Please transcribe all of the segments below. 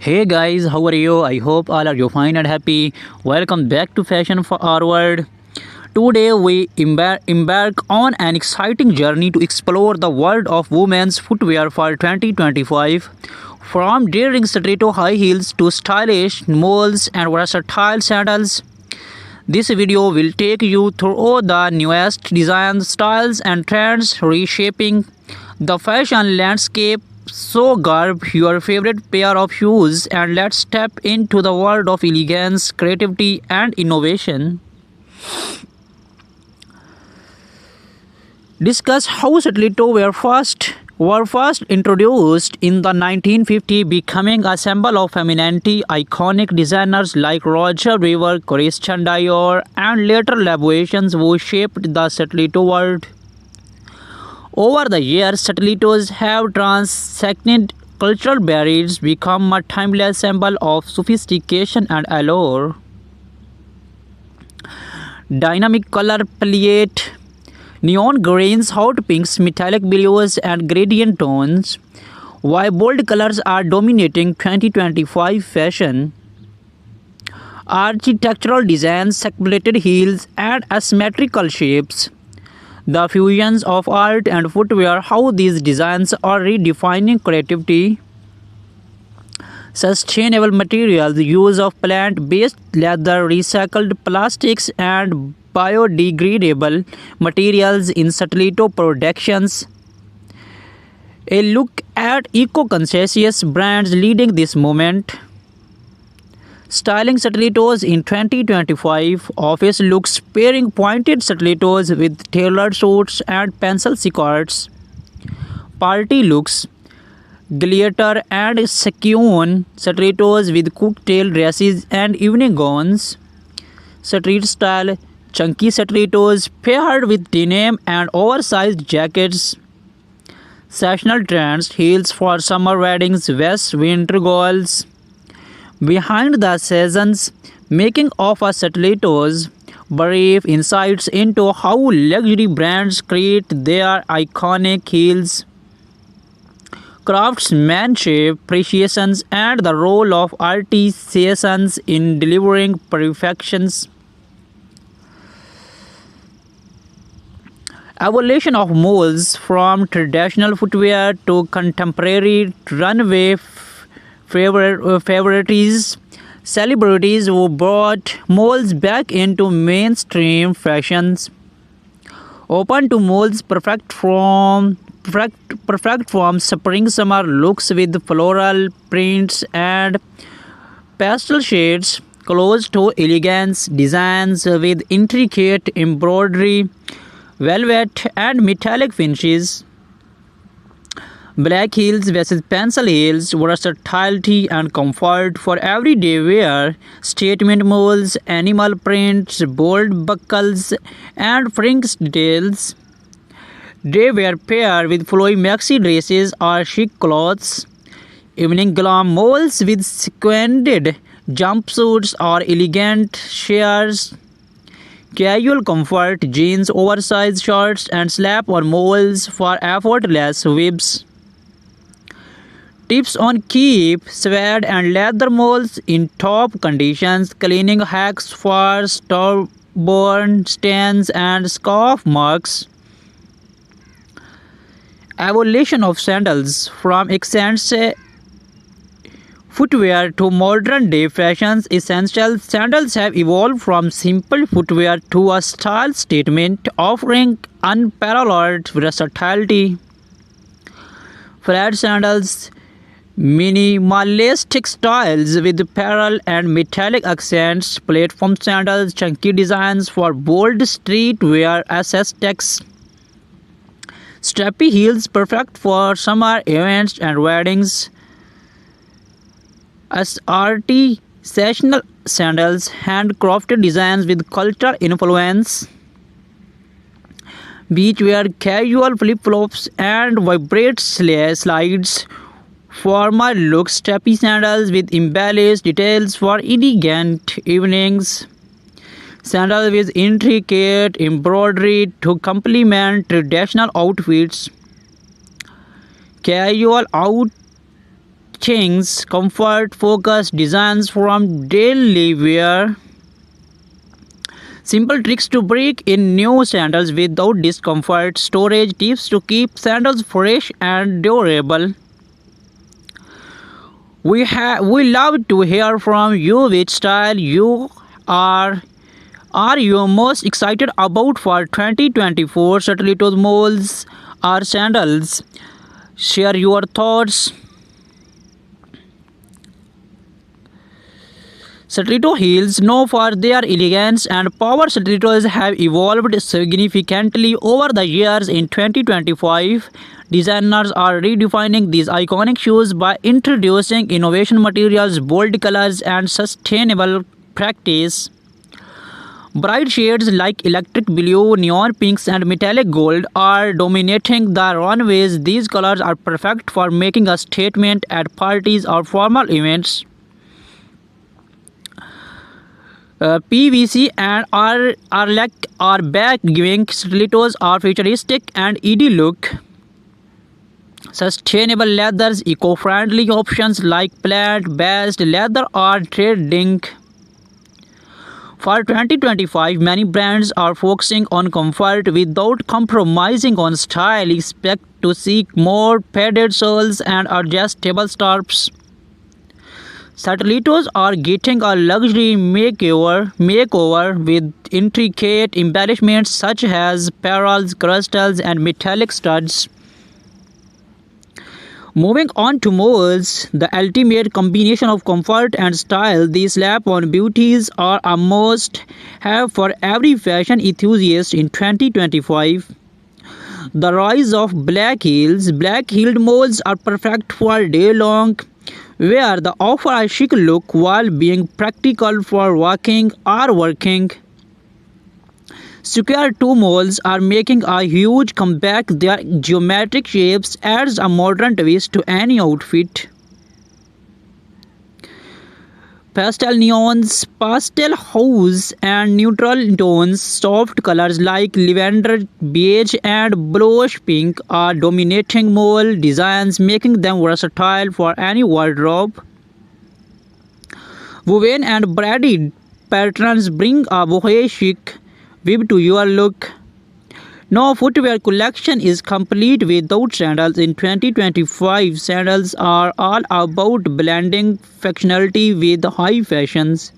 Hey guys, how are you? I hope all are you fine and happy. Welcome back to Fashion Forward. Today we embark on an exciting journey to explore the world of women's footwear for 2025. From daring stiletto high heels to stylish moles and versatile sandals, this video will take you through the newest designs, styles, and trends reshaping the fashion landscape. So, grab your favorite pair of shoes and let's step into the world of elegance, creativity, and innovation. Discuss how stiletto were first introduced in the 1950s, becoming a symbol of femininity. Iconic designers like Roger Weaver, Christian Dior, and later Labuations who shaped the stiletto world. Over the years, stilettos have transcended cultural barriers, become a timeless symbol of sophistication and allure. Dynamic color palette, neon greens, hot pinks, metallic blues, and gradient tones. While bold colors are dominating 2025 fashion, architectural designs, separated heels, and asymmetrical shapes. The fusions of art and footwear, how these designs are redefining creativity. Sustainable materials, use of plant-based leather, recycled plastics, and biodegradable materials in stiletto productions. A look at eco-conscious brands leading this movement. Styling stilettos in 2025, office looks pairing pointed stilettos with tailored suits and pencil skirts. Party looks, glitter and sequin stilettos with cocktail dresses and evening gowns. Street style, chunky stilettos paired with denim and oversized jackets. Seasonal trends, heels for summer weddings, vests, winter goals. Behind the seasons, making of a stilettos, brief insights into how luxury brands create their iconic heels, craftsmanship, precisions, and the role of artisans in delivering perfections. Evolution of moles from traditional footwear to contemporary runway favorites, celebrities who brought moles back into mainstream fashions, open to moles perfect from spring summer looks with floral prints and pastel shades, close to elegance designs with intricate embroidery, velvet and metallic finishes. Black heels versus pencil heels, versatility and comfort for everyday wear, statement molds, animal prints, bold buckles, and fringe details. They were paired with flowy maxi dresses or chic clothes. Evening glam molds with sequined jumpsuits or elegant shears. Casual comfort, jeans, oversized shorts, and slap-on molds for effortless whips. Tips on keep suede and leather molds in top conditions, cleaning hacks for stubborn stains and scuff marks. Evolution of sandals, from accents footwear to modern day fashions essentials, sandals have evolved from simple footwear to a style statement offering unparalleled versatility. Flat sandals, minimalistic styles with pearl and metallic accents, platform sandals, chunky designs for bold streetwear aesthetics, strappy heels perfect for summer events and weddings, as artisanal sandals, handcrafted designs with cultural influence, beachwear, casual flip-flops, and vibrant slides. Formal looks, strappy sandals with embellished details for elegant evenings. Sandals with intricate embroidery to complement traditional outfits. Casual things, comfort-focused designs from daily wear. Simple tricks to break in new sandals without discomfort. Storage tips to keep sandals fresh and durable. We love to hear from you which style you are you most excited about for 2024 stilettos, molds or sandals. Share your thoughts. Stiletto heels, known for their elegance and power, stilettos have evolved significantly over the years. In 2025, designers are redefining these iconic shoes by introducing innovation materials, bold colors, and sustainable practice. Bright shades like electric blue, neon pinks, and metallic gold are dominating the runways. These colors are perfect for making a statement at parties or formal events. PVC and are back, giving stilettos a futuristic and ED look. Sustainable leathers, eco-friendly options like plant-based leather are trending. For 2025, many brands are focusing on comfort without compromising on style. Expect to see more padded soles and adjustable straps. Stilettos are getting a luxury makeover with intricate embellishments such as pearls, crystals, and metallic studs. Moving on to molds, the ultimate combination of comfort and style. These slap-on beauties are a must-have for every fashion enthusiast in 2025. The rise of black heels. Black-heeled molds are perfect for day-long wear. They offer a chic look while being practical for walking or working. Square toe molds are making a huge comeback. Their geometric shapes adds a modern twist to any outfit. Pastel neons, pastel hues, and neutral tones, soft colors like lavender, beige, and bluish pink are dominating mole designs, making them versatile for any wardrobe. Woven and braided patterns bring a boho chic vibe to your look. No footwear collection is complete without sandals. In 2025, sandals are all about blending functionality with high fashions.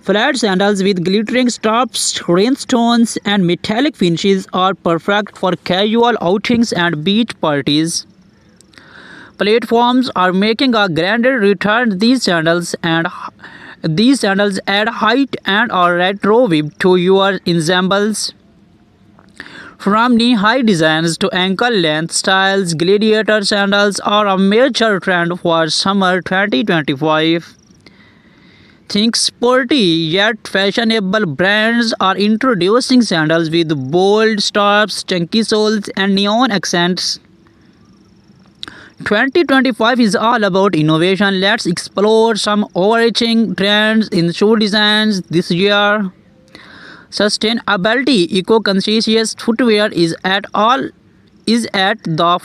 Flat sandals with glittering straps, rhinestones, and metallic finishes are perfect for casual outings and beach parties. Platforms are making a grander return. These sandals add height and a retro vibe to your ensembles. From knee-high designs to ankle-length styles, gladiator sandals are a major trend for summer 2025. Think sporty yet fashionable brands are introducing sandals with bold straps, chunky soles, and neon accents. 2025 is all about innovation. Let's explore some overarching trends in shoe designs this year. Sustainability, eco-conscious footwear is at the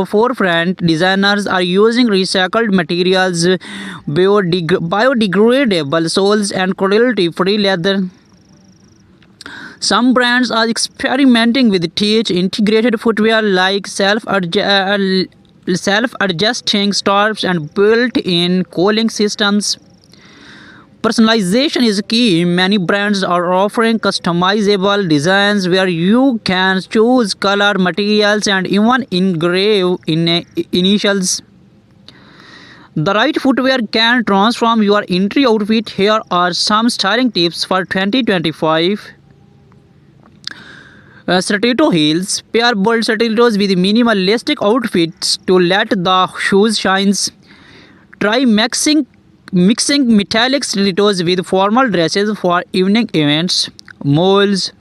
forefront. Designers are using recycled materials, biodegradable soles, and cruelty-free leather. Some brands are experimenting with integrated footwear like self-adjusting straps and built-in cooling systems. Personalization is key. Many brands are offering customizable designs where you can choose color, materials, and even engrave initials. The right footwear can transform your entry outfit. Here are some styling tips for 2025. Stiletto heels. Pair bold stilettos with minimalistic outfits to let the shoes shine. Try mixing metallic stilettos with formal dresses for evening events. Moles.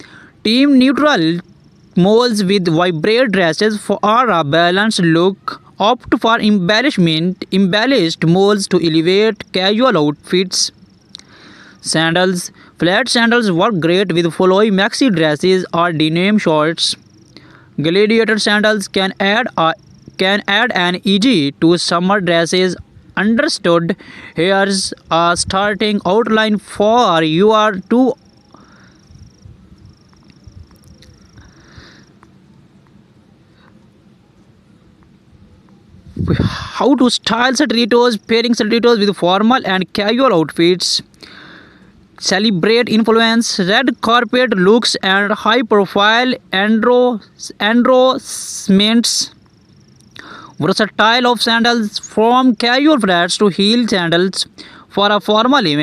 Team neutral moles with vibrant dresses for a balanced look. Opt for embellished moles to elevate casual outfits. Sandals. Flat sandals work great with flowy maxi dresses or denim shorts. Gladiator sandals can add a can add an easy to summer dresses. Understood. Here's a starting outline for you are to how to style stilettos, pairing stilettos with formal and casual outfits. Celebrate influence, red carpet looks, and high profile endorsements. Versatile of sandals from casual flats to heel sandals for a formal event.